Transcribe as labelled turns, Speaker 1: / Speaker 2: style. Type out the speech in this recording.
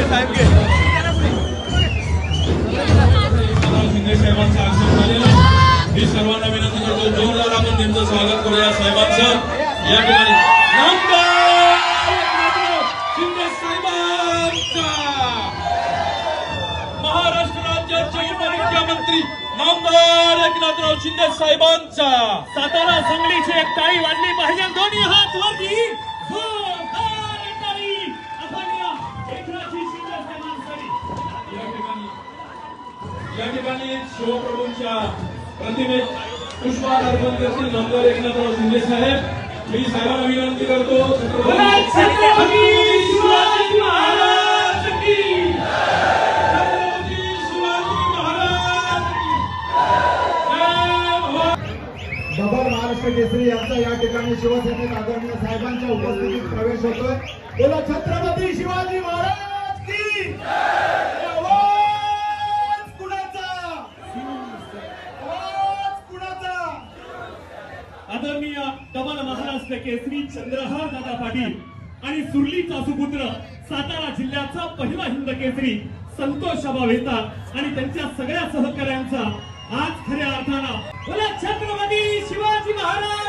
Speaker 1: साहेब घे
Speaker 2: शिंदे साहेबांचं आगमन झालेलं मी सर्वांना विनंती करतो जोरदार आपण त्यांचं स्वागत करूया साहेबांचं या ठिकाणी शिंदे साहेबांचा महाराष्ट्र राज्याचे उपमुख्यमंत्री नामदार एकनाथराव शिंदे साहेबांचा
Speaker 3: सातारा सांगलीची एक टाळी वाजली पाहिजे दोन्ही हात वरती
Speaker 2: या ठिकाणी शिवप्रभूंच्या प्रतिमेत पुष्पहार अर्पण करतील नामदार एकनाथराव शिंदे साहेब मी साहेबांना विनंती करतो छत्रपती शिवाजी महाराज की छत्रपती शिवाजी महाराज की
Speaker 4: डबल महाराष्ट्र केसरी यांचा या ठिकाणी शिवसेनेत आदरणीय साहेबांच्या उपस्थितीत प्रवेश होतोय बोला छत्रपती शिवाजी महाराज की
Speaker 3: आदरणीय डबल महाराष्ट्र केसरी चंद्रहार दादा पाटील आणि सुरलीचा सुपुत्र सातारा जिल्ह्याचा पहिला हिंद केसरी संतोष वेता आणि त्यांच्या सगळ्या सहकार्यांचा आज खऱ्या अर्थानं बोला छत्रपती शिवाजी महाराज